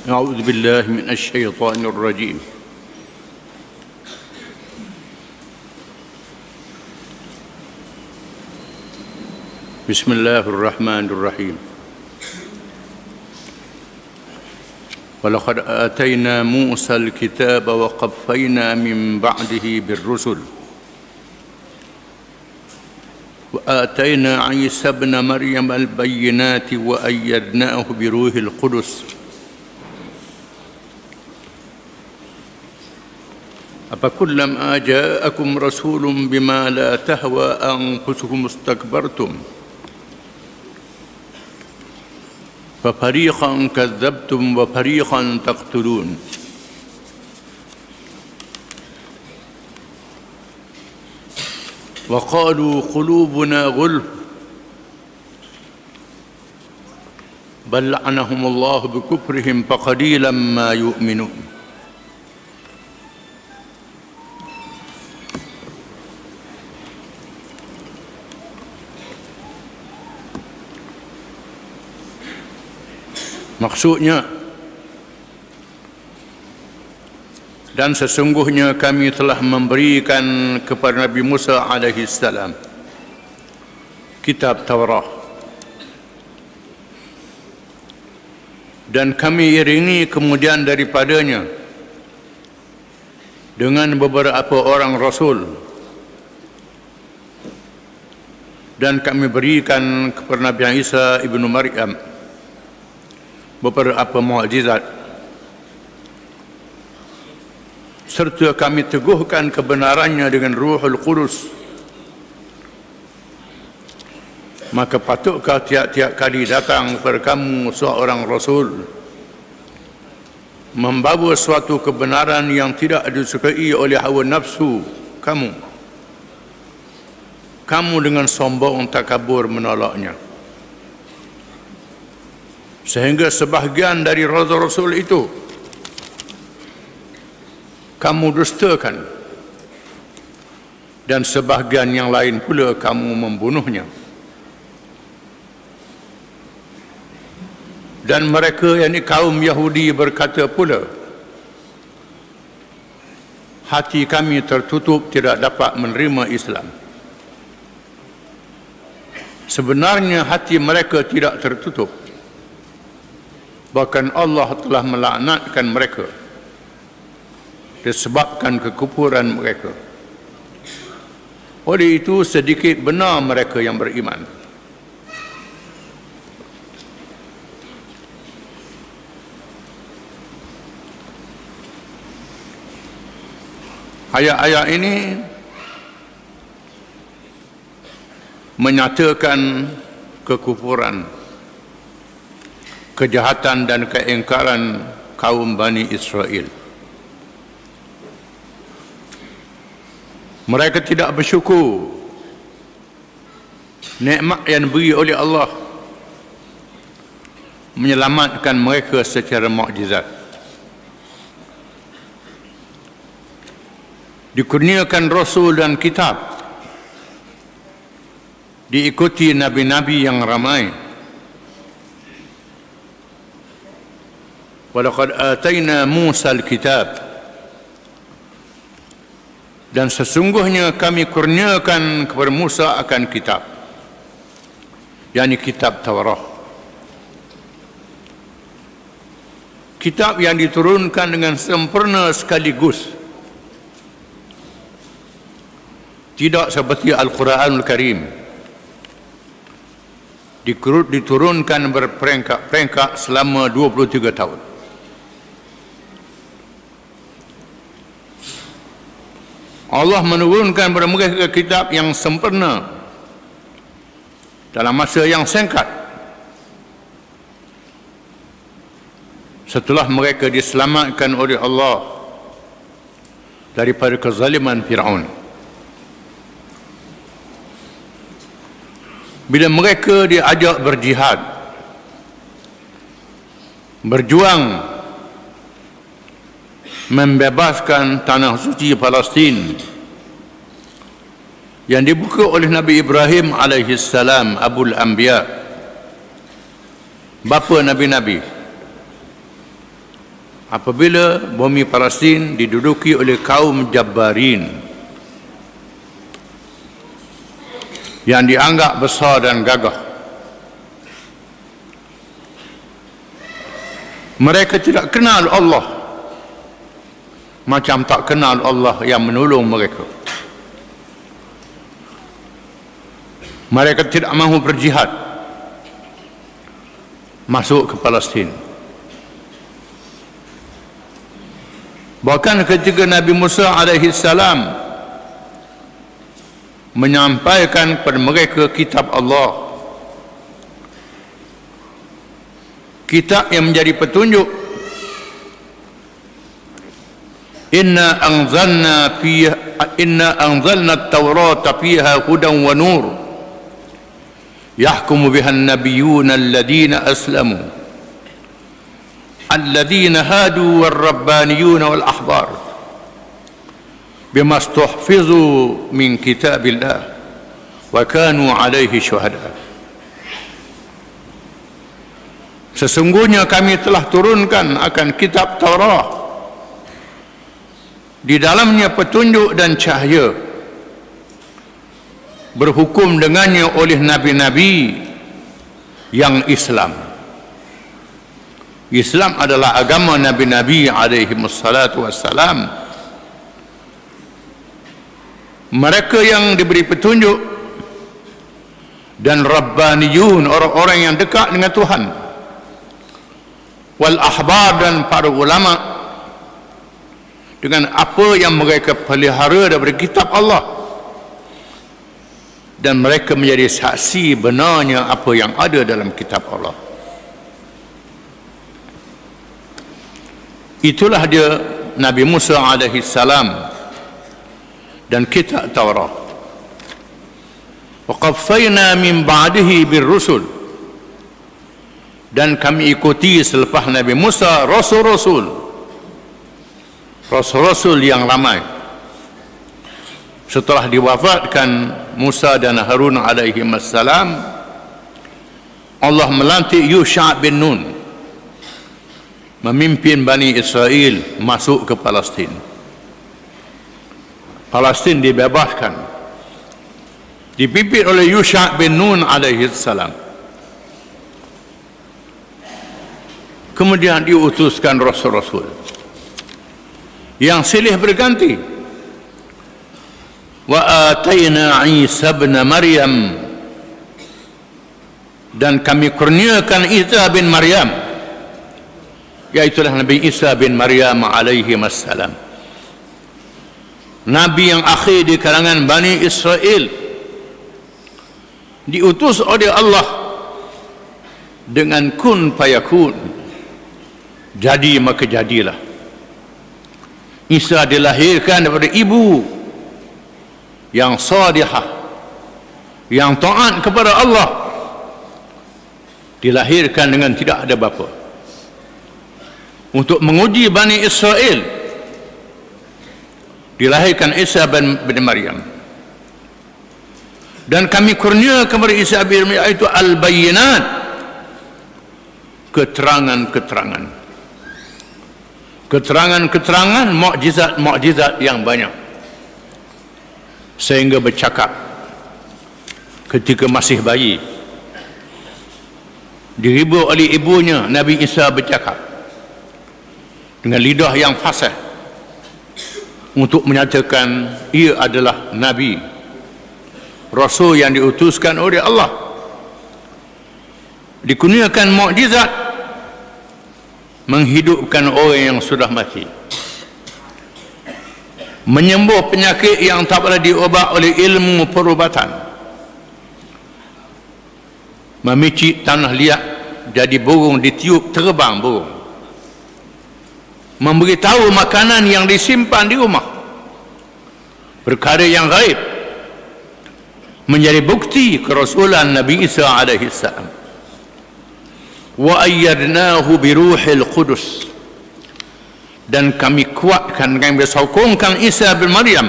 أعوذ بالله من الشيطان الرجيم. بسم الله الرحمن الرحيم. ولقد آتينا موسى الكتاب وقفينا من بعده بالرسل وآتينا عيسى ابن مريم البينات وأيدناه بروح القدس أفكلما جاءكم رسول بما لا تهوى أنفسكم استكبرتم ففريقا كذبتم وفريقا تقتلون وقالوا قلوبنا غلف بل لعنهم الله بكفرهم فقليلا ما يؤمنون. Maksudnya, dan sesungguhnya kami telah memberikan kepada Nabi Musa alaihi salam kitab Taurat, dan kami iringi kemudian daripadanya dengan beberapa orang rasul, dan kami berikan kepada Nabi Isa ibnu Maryam beberapa mukjizat, serta kami teguhkan kebenarannya dengan Ruhul Qudus. Maka patutkah tiap-tiap kali datang kepada kamu seorang rasul membawa suatu kebenaran yang tidak disukai oleh hawa nafsu kamu dengan sombong takabur menolaknya, sehingga sebahagian dari rasul-rasul itu kamu dustakan, dan sebahagian yang lain pula kamu membunuhnya. Dan mereka, yakni kaum Yahudi, berkata pula, hati kami tertutup, tidak dapat menerima Islam. Sebenarnya hati mereka tidak tertutup, bahkan Allah telah melaknatkan mereka disebabkan kekufuran mereka. Oleh itu sedikit benar mereka yang beriman. Ayat-ayat ini menyatakan kekufuran, kejahatan dan keingkaran kaum Bani Israel. Mereka tidak bersyukur nikmat yang diberi oleh Allah menyelamatkan mereka secara mukjizat. Dikurniakan Rasul dan kitab, diikuti nabi-nabi yang ramai. Walaqad atayna Musa al-kitab, dan sesungguhnya kami kurniakan kepada Musa akan kitab, yakni kitab Taurat, kitab yang diturunkan dengan sempurna sekaligus, tidak seperti Al-Quranul Karim diturunkan berperingkat-peringkat selama 23 tahun. Allah menurunkan kepada mereka kitab yang sempurna dalam masa yang singkat, setelah mereka diselamatkan oleh Allah daripada kezaliman Fir'aun. Bila mereka diajak berjihad, berjuang membebaskan tanah suci Palestin yang dibuka oleh Nabi Ibrahim alaihi salam, Abul Anbiya, bapa nabi-nabi, apabila bumi Palestin diduduki oleh kaum Jabbarin yang dianggap besar dan gagah. Mereka tidak kenal Allah macam tak kenal Allah yang menolong mereka. Mereka tidak mahu berjihad masuk ke Palestin. Bahkan ketika Nabi Musa alaihi salam menyampaikan kepada mereka kitab Allah, kitab yang menjadi petunjuk, inna anzalna at-taurata fiha hudan wa nur yahkumu biha an-nabiyyuna alladhina aslamu alladhina hadu war-rabbaniyuna wal-ahbar bima istuhfizu min kitabillah wa kanu alaihi syuhada. Sesungguhnya kami telah turunkan akan kitab Taurat, di dalamnya petunjuk dan cahaya, berhukum dengannya oleh nabi-nabi yang Islam. Islam adalah agama nabi-nabi alaihi wassalatu wassalam. Mereka yang diberi petunjuk dan rabbaniyun, orang-orang yang dekat dengan Tuhan, wal ahbar, dan para ulama, dengan apa yang mereka pelihara daripada kitab Allah, dan mereka menjadi saksi benarnya apa yang ada dalam kitab Allah. Itulah dia Nabi Musa alaihi salam dan kitab Taurat. Wa qaffayna min ba'dihi bir-rusul, dan kami ikuti selepas Nabi Musa rasul-rasul yang ramai. Setelah diwafatkan Musa dan Harun alaihi wassalam, Allah melantik Yusha' bin Nun memimpin Bani Israel masuk ke Palestin. Palestin dibebaskan, dipimpin oleh Yusha' bin Nun alaihi salam. Kemudian diutuskan rasul-rasul yang silih berganti. Wa atayna Isa bin Maryam, dan kami kurniakan Isa bin Maryam, yaitulah Nabi Isa bin Maryam alaihi wassalam, Nabi yang akhir di kalangan Bani Israel, diutus oleh Allah dengan kun fayakun, jadi maka jadilah. Isa dilahirkan daripada ibu yang salihah, yang taat kepada Allah, dilahirkan dengan tidak ada bapa. Untuk menguji Bani Israel, dilahirkan Isa bin Maryam. Dan kami kurnia kepada Isa bin Maryam itu al-bayyinat, keterangan, mukjizat yang banyak, sehingga bercakap ketika masih bayi, dihibur oleh ibunya. Nabi Isa bercakap dengan lidah yang fasih untuk menyatakan ia adalah Nabi, Rasul yang diutuskan oleh Allah. Dikurniakan mukjizat, menghidupkan orang yang sudah mati, menyembuh penyakit yang tak boleh diobat oleh ilmu perubatan, memicit tanah liat jadi burung ditiup terbang burung, memberitahu makanan yang disimpan di rumah, perkara yang gaib, menjadi bukti kerasulan Nabi Isa alaihi salam. Wa ayyadnahu biruhil qudus, dan kami kuatkan, kami bersokongkan Isa bin Maryam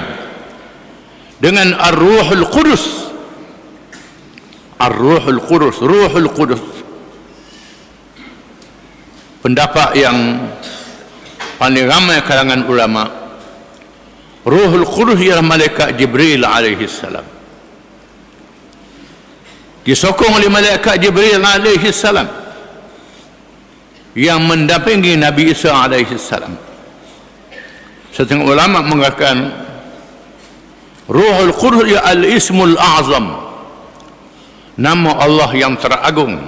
dengan ar-ruhul qudus. Ar-ruhul qudus, ruhul qudus, pendapat yang paling ramai kalangan ulama, Ruhul Qudus ialah malaikat Jibril alaihi salam. Disokong oleh malaikat Jibril alaihi salam yang mendampingi Nabi Isa alaihi salam. Setengah ulama mengatakan Ruhul Qudus ia al-ismul a'zam, nama Allah yang teragung.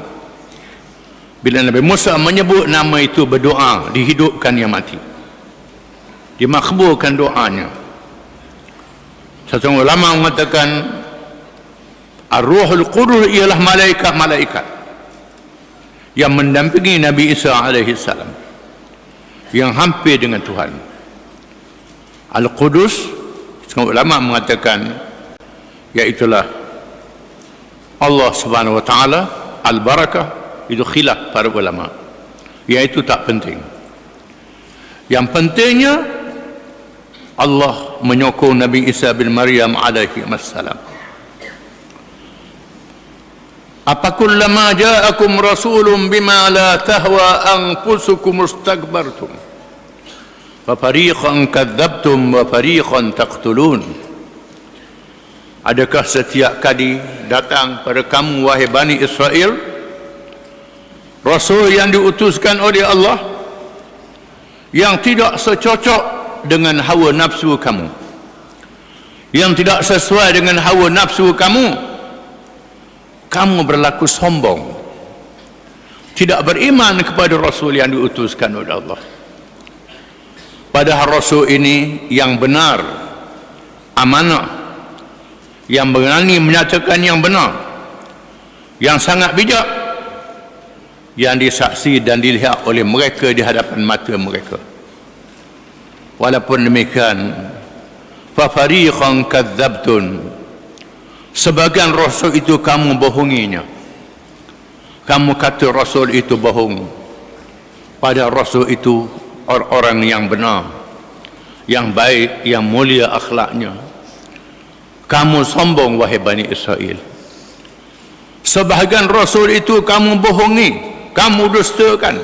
Bila Nabi Musa menyebut nama itu, berdoa, dihidupkan yang mati, dimakbulkan doanya. Satu ulama mengatakan Ar-Ruhul Qudus ialah malaikat-malaikat yang mendampingi Nabi Isa alaihi salam, yang hampir dengan Tuhan. Al-Qudus, setengah ulama mengatakan iaitulah Allah Subhanahu wa taala. Al-Barakah itu khilaf para ulama, iaitu tak penting. Yang pentingnya Allah menyokong Nabi Isa bin Maryam alaihi wassalam. Apa kullama ja'akum rasulun bima la tahwa anfusukum istakbartum fa fariqan kadzabtum wa fariqan taqtulun. Adakah setiap kali datang pada kamu wahai Bani Israel Rasul yang diutuskan oleh Allah yang tidak secocok dengan hawa nafsu kamu, yang tidak sesuai dengan hawa nafsu kamu, kamu berlaku sombong, tidak beriman kepada Rasul yang diutuskan oleh Allah. Padahal Rasul ini yang benar, amanah, yang berani menyatakan yang benar, yang sangat bijak, yang disaksi dan dilihat oleh mereka di hadapan mata mereka. Walaupun demikian, fa fariqan kadzabtun, sebagian Rasul itu kamu bohonginya. Kamu kata Rasul itu bohong, padahal Rasul itu orang yang benar, yang baik, yang mulia akhlaknya. Kamu sombong wahai Bani Israel. Sebahagian Rasul itu kamu bohongi, kamu dustakan,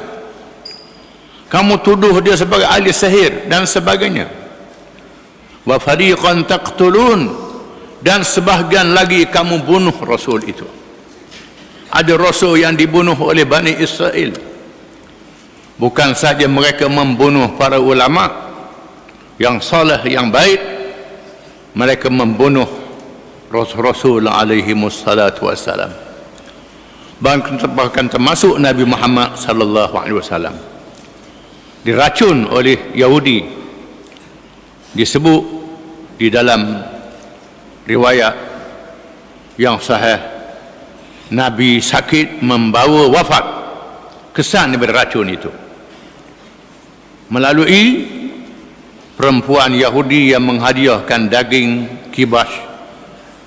kamu tuduh dia sebagai ahli sihir dan sebagainya. Wa fariqan taqtulun, dan sebahagian lagi kamu bunuh Rasul itu. Ada Rasul yang dibunuh oleh Bani Israel. Bukan saja mereka membunuh para ulama yang saleh, yang baik, mereka membunuh Rasul alaihi wassalatu wassalam. Bahkan termasuk Nabi Muhammad sallallahu alaihi wasallam diracun oleh Yahudi. Disebut di dalam riwayat yang sahih, Nabi sakit membawa wafat kesan daripada racun itu melalui perempuan Yahudi yang menghadiahkan daging kibas,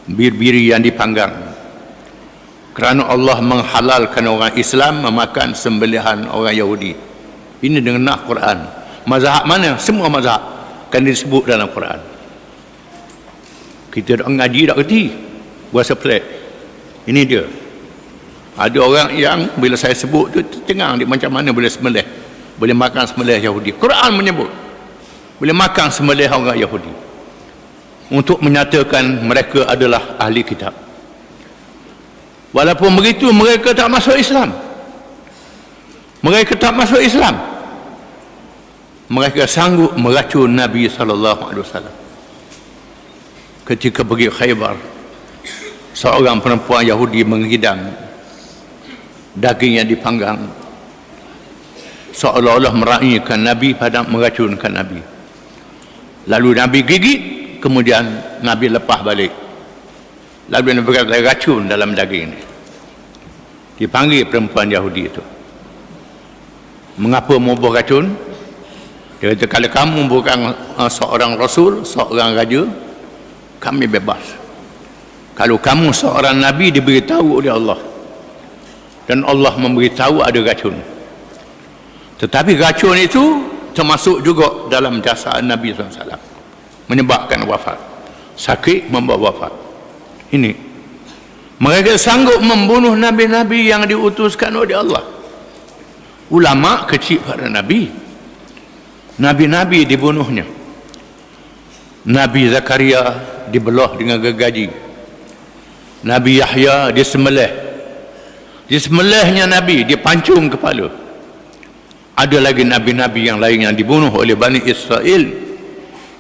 bir-biri yang dipanggang, kerana Allah menghalalkan orang Islam memakan sembelihan orang Yahudi. Ini dengan nak Quran. Mazhab mana? Semua mazhab kan disebut dalam Quran. Kita tak ngaji tak kerti, bahasa pelik. Ini dia. Ada orang yang bila saya sebut tu tengah dia macam mana boleh sembelih, boleh makan sembelih Yahudi. Quran menyebut boleh makan sembelih orang Yahudi untuk menyatakan mereka adalah ahli kitab. Walaupun begitu mereka tak masuk Islam. Mereka tak masuk Islam. Mereka sanggup meracun Nabi sallallahu alaihi wasallam. Ketika pergi Khaybar, seorang perempuan Yahudi menghidang daging yang dipanggang, seolah-olah meraihkan Nabi, pada meracunkan Nabi. Lalu Nabi gigit, kemudian Nabi lepas balik. Lalu Nabi berkata racun dalam daging ini. Dipanggil perempuan Yahudi itu, mengapa mau buat racun? Dia kata, kalau kamu bukan seorang Rasul, seorang raja, kami bebas. Kalau kamu seorang Nabi, diberitahu oleh Allah, dan Allah memberitahu ada racun. Tetapi racun itu termasuk juga dalam jasad Nabi SAW, menyebabkan wafat. Sakit membawa wafat. Ini mereka sanggup membunuh nabi-nabi yang diutuskan oleh Allah. Ulama kecil pada Nabi, Nabi-nabi dibunuhnya. Nabi Zakaria dibelah dengan gergaji. Nabi Yahya disembelih. Disembelihnya Nabi, dipancung kepala. Ada lagi nabi-nabi yang lain yang dibunuh oleh Bani Israel.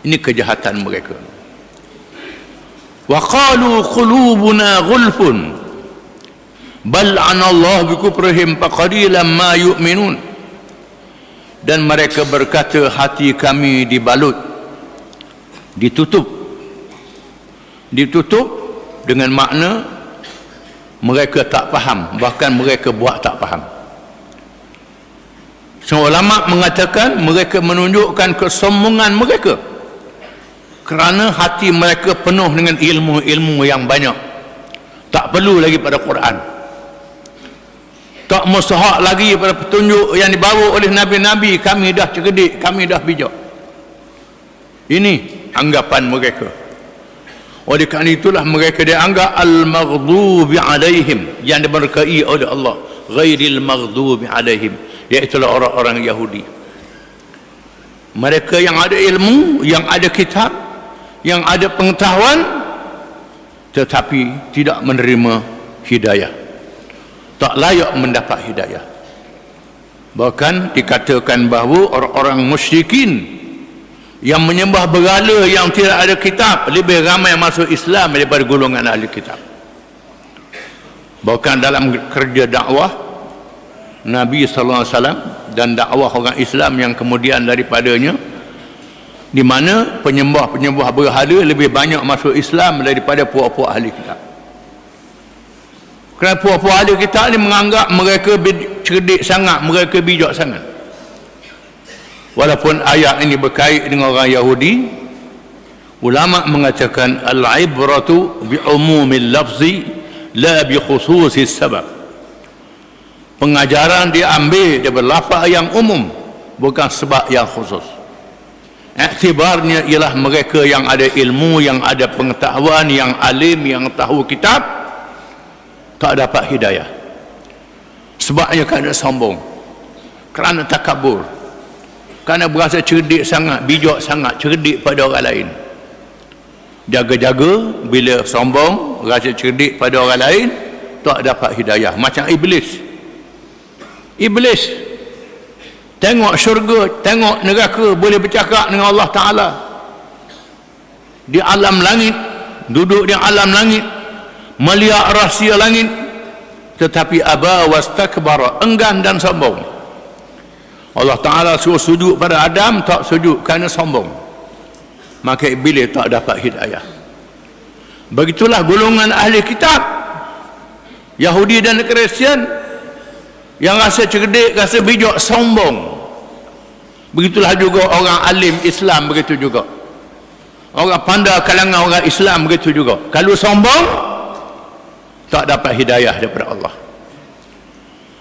Ini kejahatan mereka. Wa qalu qulubuna ghulfun bal anallahu bikufrihim faqalilan ma yu'minun. Dan mereka berkata hati kami dibalut, ditutup dengan makna mereka tak faham, bahkan mereka buat tak faham. Semua ulama mengatakan mereka menunjukkan kesombongan mereka kerana hati mereka penuh dengan ilmu-ilmu yang banyak, tak perlu lagi pada Quran, tak mustahak lagi pada petunjuk yang dibawa oleh nabi-nabi. Kami dah cerdik, kami dah bijak. Ini anggapan mereka. Oleh kerana itulah mereka dianggap al-maghdubi alaihim, yang diberkahi oleh Allah, ghairil maghdubi alaihim, iaitulah orang-orang Yahudi. Mereka yang ada ilmu, yang ada kitab, yang ada pengetahuan, tetapi tidak menerima hidayah, tak layak mendapat hidayah. Bahkan dikatakan bahawa orang-orang musyrikin yang menyembah berhala yang tidak ada kitab lebih ramai masuk Islam daripada golongan ahli kitab. Bahkan dalam kerja dakwah Nabi SAW dan dakwah orang Islam yang kemudian daripadanya, di mana penyembah-penyembah berhala lebih banyak masuk Islam daripada puak-puak ahli kitab. Kerana puak-puak ahli kitab ni menganggap mereka cerdik sangat, mereka bijak sangat. Walaupun ayat ini berkait dengan orang Yahudi, ulama mengatakan al-ibratu bi umumil lafzi la bi khususis sabab. Pengajaran diambil daripada lafaz yang umum, bukan sebab yang khusus. Iktibarnya ialah mereka yang ada ilmu, yang ada pengetahuan, yang alim, yang tahu kitab, tak dapat hidayah. Sebabnya kerana sombong, kerana takabur, kerana berasa cerdik sangat, bijak sangat, cerdik pada orang lain. Jaga-jaga bila sombong, rasa cerdik pada orang lain, tak dapat hidayah. Macam iblis. Iblis tengok syurga, tengok neraka, boleh bercakap dengan Allah Ta'ala di alam langit, duduk di alam langit, melihat rahsia langit, tetapi aba wastakbara, enggan dan sombong. Allah Ta'ala suruh sujud pada Adam, tak sujud kerana sombong. Maka iblis tak dapat hidayah. Begitulah golongan ahli kitab, Yahudi dan Kristian, yang rasa cerdik, rasa bijak, sombong. Begitulah juga orang alim Islam, begitu juga orang pandai kalangan orang Islam, begitu juga. Kalau sombong, tak dapat hidayah daripada Allah.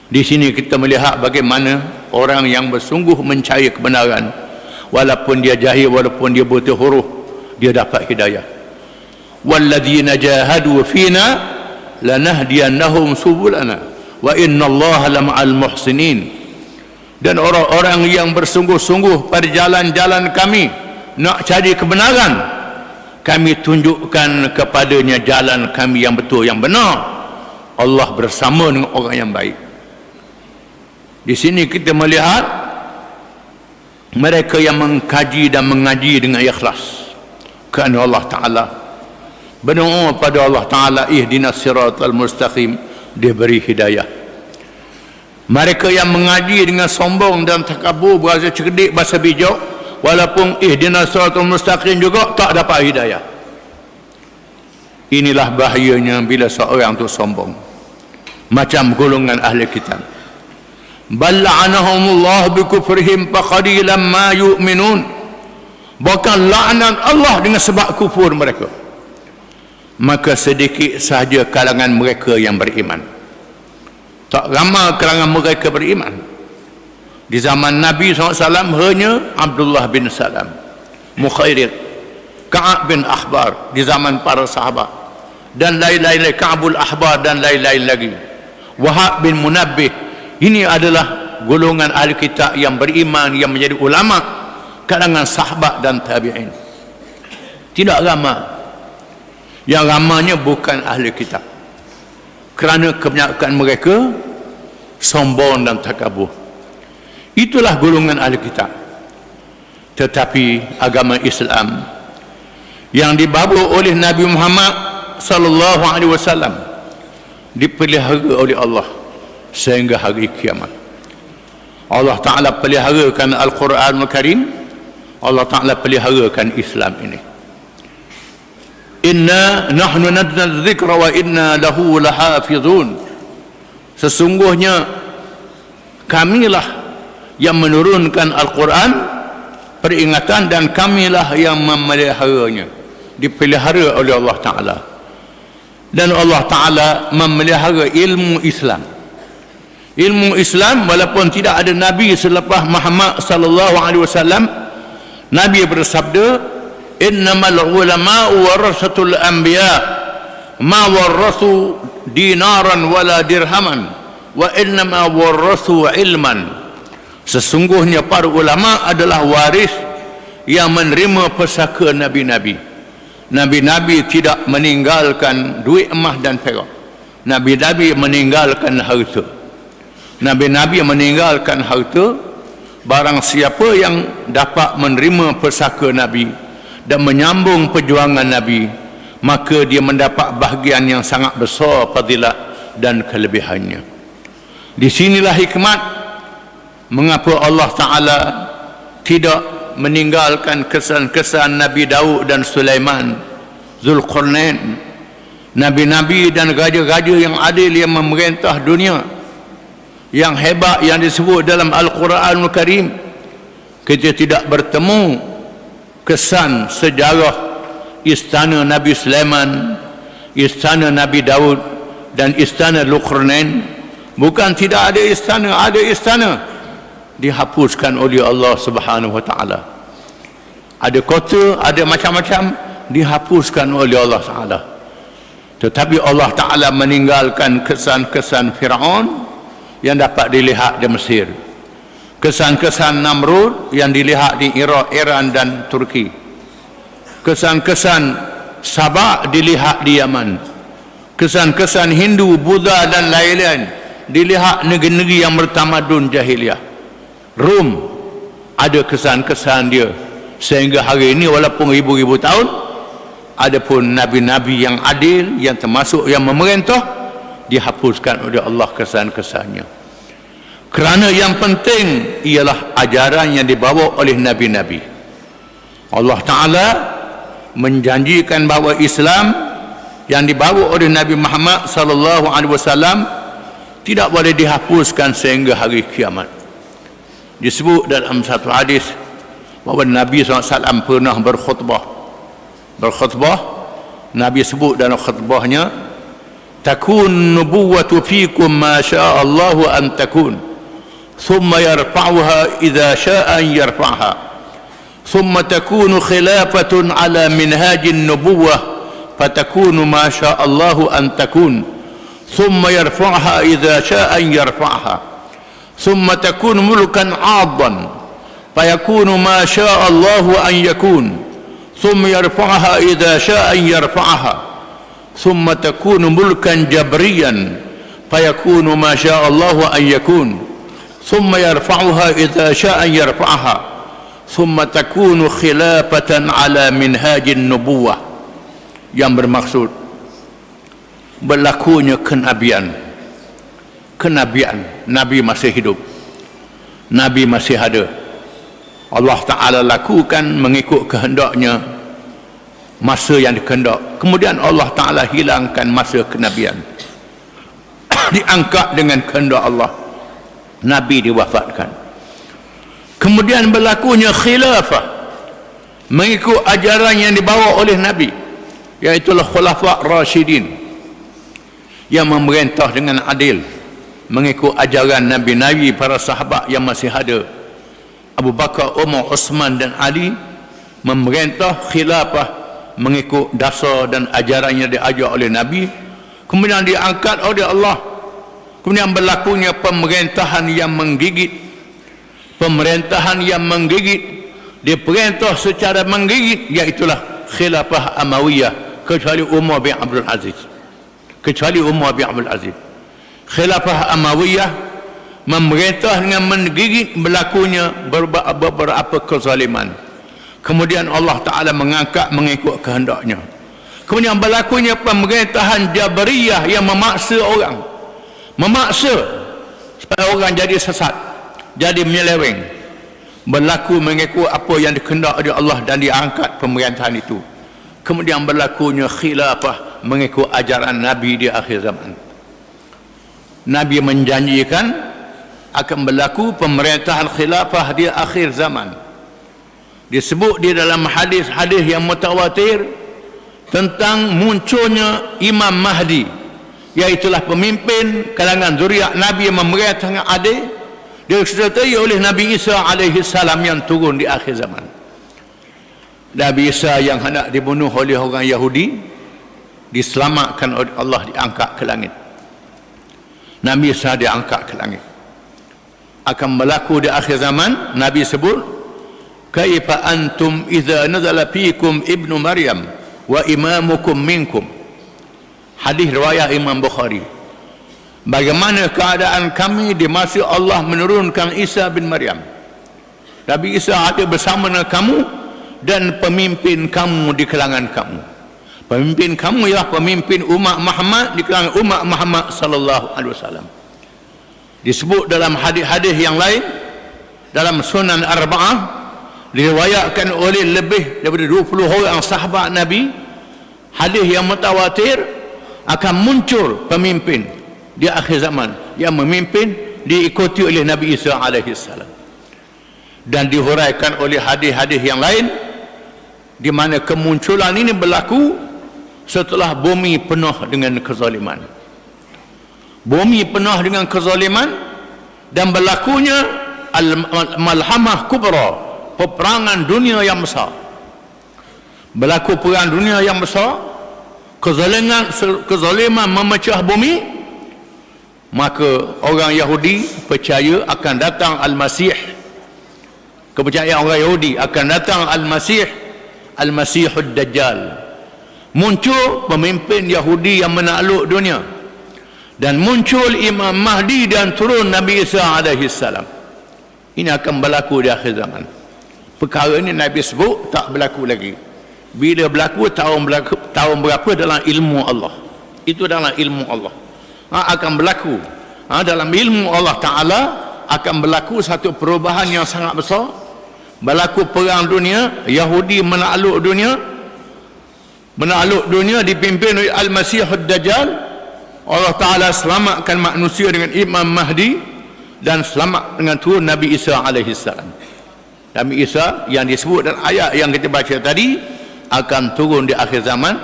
Di sini kita melihat bagaimana orang yang bersungguh mencari kebenaran, walaupun dia jahil, walaupun dia buta huruf, dia dapat hidayah. Walladzina jahadu fina lanahdiyannahum subulana wa innallaha lama'al muhsinin. Dan orang-orang yang bersungguh-sungguh pada jalan-jalan kami nak cari kebenaran, kami tunjukkan kepadanya jalan kami yang betul, yang benar. Allah bersama dengan orang yang baik. Di sini kita melihat mereka yang mengkaji dan mengaji dengan ikhlas kerana Allah Ta'ala, berdoa pada Allah Ta'ala, ihdinas siratal mustaqim, diberi hidayah. Mereka yang mengaji dengan sombong dan takabur, berasa cerdik, berasa bijak, walaupun ihdinas siratal mustaqim juga, tak dapat hidayah. Inilah bahayanya bila seorang tu sombong, macam golongan ahli kitab. Bal la'anahumullah bikufrihim faqalilan ma yu'minun. Bahkan laknat Allah dengan sebab kufur mereka, maka sedikit sahaja kalangan mereka yang beriman. Tak ramai kalangan mereka beriman. Di zaman Nabi SAW hanya Abdullah bin Salam, Mukhairid, Ka'ab bin Ahbar di zaman para sahabat, dan lain-lain, Ka'bul Ahbar dan lain-lain lagi, Wahab bin Munabbih. Ini adalah golongan ahli kitab yang beriman, yang menjadi ulama, kalangan sahabat dan tabi'in. Tidak ramai. Yang ramainya bukan ahli kitab, kerana kebanyakan mereka sombong dan takabur. Itulah golongan ahli kitab. Tetapi agama Islam yang dibawa oleh Nabi Muhammad sallallahu alaihi wasallam dipelihara oleh Allah sehingga hari kiamat. Allah Ta'ala peliharakan Al-Quranul Karim, Allah Ta'ala peliharakan Islam ini. Inna nahnu nazzalna dzikra wa inna lahu lahafizun. Sesungguhnya kamilah yang menurunkan Al-Quran, peringatan, dan kamilah yang memeliharanya, dipelihara oleh Allah Ta'ala. Dan Allah Ta'ala memelihara ilmu Islam. Ilmu Islam, walaupun tidak ada Nabi selepas Muhammad sallallahu alaihi wasallam, Nabi bersabda, innamal ulama'u warasatul anbiya ma warasu dinaran wala dirhaman wa innama warasu ilman. Sesungguhnya para ulama adalah waris yang menerima pusaka nabi-nabi. Nabi-nabi tidak meninggalkan duit emas dan perak. Nabi-nabi meninggalkan harta. Nabi-nabi meninggalkan harta. Barang siapa yang dapat menerima pusaka Nabi dan menyambung perjuangan Nabi, maka dia mendapat bahagian yang sangat besar fadilat dan kelebihannya. Di sinilah hikmat mengapa Allah Ta'ala tidak meninggalkan kesan-kesan Nabi Daud dan Sulaiman, Zulkarnain, Nabi-Nabi dan raja-raja yang adil yang memerintah dunia, yang hebat yang disebut dalam Al-Quranul Karim. Kita tidak bertemu kesan sejarah istana Nabi Sulaiman, istana Nabi Daud dan istana Zulkarnain. Bukan tidak ada istana, ada istana, dihapuskan oleh Allah Subhanahu wa Ta'ala. Ada kota, ada macam-macam, dihapuskan oleh Allah Ta'ala. Tetapi Allah Ta'ala meninggalkan kesan-kesan Fir'aun yang dapat dilihat di Mesir, kesan-kesan Namrud yang dilihat di Iraq, Iran dan Turki, kesan-kesan Sabak dilihat di Yaman, kesan-kesan Hindu, Buddha dan lain-lain dilihat negeri-negeri yang bertamadun jahiliah. Rom ada kesan-kesan dia, sehingga hari ini walaupun ribu-ribu tahun, ada pun nabi-nabi yang adil, yang termasuk yang memerintah, dihapuskan oleh Allah kesan-kesannya. Kerana yang penting ialah ajaran yang dibawa oleh nabi-nabi. Allah Ta'ala menjanjikan bahawa Islam yang dibawa oleh Nabi Muhammad sallallahu alaihi wasallam tidak boleh dihapuskan sehingga hari kiamat. Disebut dalam satu hadis bahawa Nabi SAW pernah berkhutbah. Nabi sebut dalam khutbahnya, takun nubuwatu fikum ma syaa Allah an takun, thumma yarfa'uha idza syaa an yarfa'ha, thumma takunu khilafatun ala minhajin nubuwah fatakunu ma syaa Allah an takun, thumma yarfa'ha idza syaa an yarfa'ha, thumma takunu mulkan 'addan fayakunu ma syaa Allah an yakun, thumma yarfa'ha idza syaa an yarfa'ha, ثم تكون ملكا جبريا فيكون ما شاء الله أن يكون، ثم يرفعها إذا شاء يرفعها، ثم تكون خلافة على منهاج النبوة. Yang bermaksud berlakunya kenabian, Nabi masih hidup, Nabi masih ada. Allah Ta'ala lakukan mengikut kehendaknya masa yang dikehendak. Kemudian Allah Ta'ala hilangkan masa kenabian, diangkat dengan kehendak Allah, Nabi diwafatkan. Kemudian berlakunya khilafah mengikut ajaran yang dibawa oleh Nabi, iaitulah khulafa Rashidin yang memerintah dengan adil mengikut ajaran Nabi-Nabi, para sahabat yang masih ada. Abu Bakar, Umar, Osman dan Ali memerintah khilafah mengikut dasar dan ajaran yang diajar oleh Nabi. Kemudian diangkat oleh Allah. Kemudian berlakunya pemerintahan yang menggigit dia perintah secara menggigit, iaitulah khilafah Amawiyah, kecuali Umar bin Abdul Aziz. Khilafah Amawiyah memerintah dengan menggigit berlakunya beberapa kezaliman. Kemudian Allah Ta'ala mengangkat mengikut kehendaknya. Kemudian berlakunya pemerintahan Jabariyah yang memaksa supaya orang jadi sesat, jadi menyeleweng, berlaku mengikut apa yang dikehendaki oleh Allah, dan diangkat pemerintahan itu. Kemudian berlakunya khilafah mengikut ajaran Nabi di akhir zaman. Nabi menjanjikan akan berlaku pemerintahan khilafah di akhir zaman. Disebut di dalam hadis-hadis yang mutawatir tentang munculnya Imam Mahdi, iaitulah pemimpin kalangan zuriat Nabi yang memerintah dengan adil, disertai oleh Nabi Isa alaihi salam yang turun di akhir zaman. Nabi Isa yang hendak dibunuh oleh orang Yahudi diselamatkan oleh Allah, diangkat ke langit. Nabi Isa diangkat ke langit. Akan berlaku di akhir zaman. Nabi sebut, kaifa antum idza nazala fikum ibnu Maryam wa imamukum minkum. Hadis riwayat Imam Bukhari. Bagaimana keadaan kami di masa Allah menurunkan Isa bin Maryam? Nabi Isa ada bersama dengan kamu, dan pemimpin kamu di kalangan kamu. Pemimpin kamu ialah pemimpin umat Muhammad di kalangan umat Muhammad sallallahu alaihi wasallam. Disebut dalam hadis-hadis yang lain, dalam Sunan Arba'ah, diriwayatkan oleh lebih daripada 20 orang sahabat Nabi, hadis yang mutawatir, akan muncul pemimpin di akhir zaman yang memimpin diikuti oleh Nabi Isa alaihi salam. Dan dihuraikan oleh hadis-hadis yang lain, di mana kemunculan ini berlaku setelah bumi penuh dengan kezaliman. Bumi penuh dengan kezaliman, dan berlakunya al-malhamah kubra, peperangan dunia yang besar. Berlaku perang dunia yang besar, kezaliman memecah bumi, maka orang Yahudi percaya akan datang Al-Masih. Kepercayaan orang Yahudi akan datang Al-Masih, Al-Masihud Dajjal. Muncul pemimpin Yahudi yang menakluk dunia, dan muncul Imam Mahdi, dan turun Nabi Isa alaihi salam. Ini akan berlaku di akhir zaman. Perkara ini Nabi sebut tak berlaku lagi. Bila berlaku tahun berapa dalam ilmu Allah. Itu dalam ilmu Allah. Akan berlaku. Dalam ilmu Allah Ta'ala akan berlaku satu perubahan yang sangat besar. Berlaku perang dunia, Yahudi menakluk dunia dipimpin oleh Al-Masihud Dajjal. Allah Ta'ala selamatkan manusia dengan Imam Mahdi, dan selamat dengan turun Nabi Isa alaihi salam. Nabi Isa yang disebut dalam ayat yang kita baca tadi akan turun di akhir zaman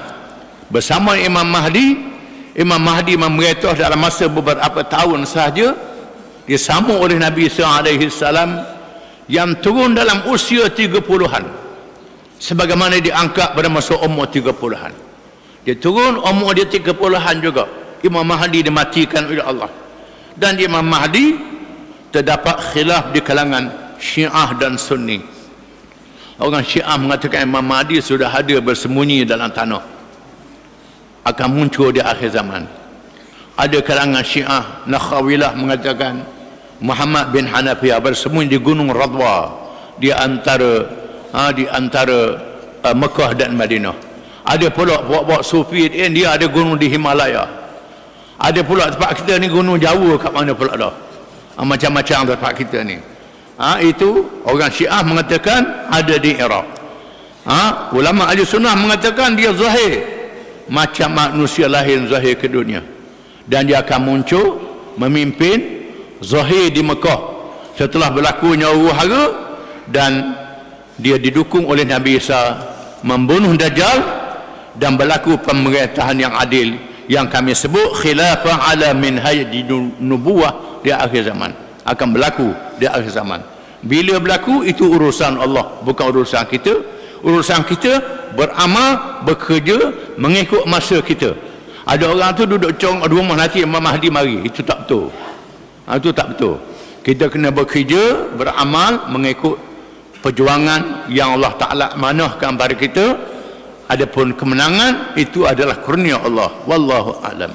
bersama Imam Mahdi. Imam Mahdi memerintah dalam masa beberapa tahun sahaja, disambung oleh Nabi Isa alaihi salam yang turun dalam usia 30-an, sebagaimana diangkat pada masa umur 30-an. Dia turun umur dia 30-an juga. Imam Mahdi dimatikan oleh Allah. Dan di Imam Mahdi terdapat khilaf di kalangan Syiah dan Sunni. Orang Syiah mengatakan Imam Mahdi sudah ada bersembunyi dalam tanah, akan muncul di akhir zaman. Ada kalangan Syiah Nakhawilah mengatakan Muhammad bin Hanafiyah bersembunyi di Gunung Radwa, di antara Mekah dan Madinah. Ada pula buat Sufi dia ada gunung di Himalaya. Ada pula tempat kita ni gunung Jawa kat mana pula dah. Macam-macam tempat kita ni. Itu orang Syiah mengatakan ada di Iraq. Ulama ahli sunnah mengatakan dia zahir, macam manusia lahir zahir ke dunia, dan dia akan muncul memimpin zahir di Mekah setelah berlakunya huru-hara, dan dia didukung oleh Nabi Isa membunuh Dajjal, dan berlaku pemerintahan yang adil yang kami sebut khilafah ala minhaj nubuwah di akhir zaman. Akan berlaku di akhir zaman. Bila berlaku itu urusan Allah, bukan urusan kita. Urusan kita beramal, bekerja mengikut masa kita. Ada orang tu duduk cong rumah nanti Imam Mahdi mari, itu tak betul. Itu tak betul. Kita kena bekerja, beramal mengikut perjuangan yang Allah Ta'ala manahkan pada kita. Adapun kemenangan itu adalah kurnia Allah. Wallahu a'lam.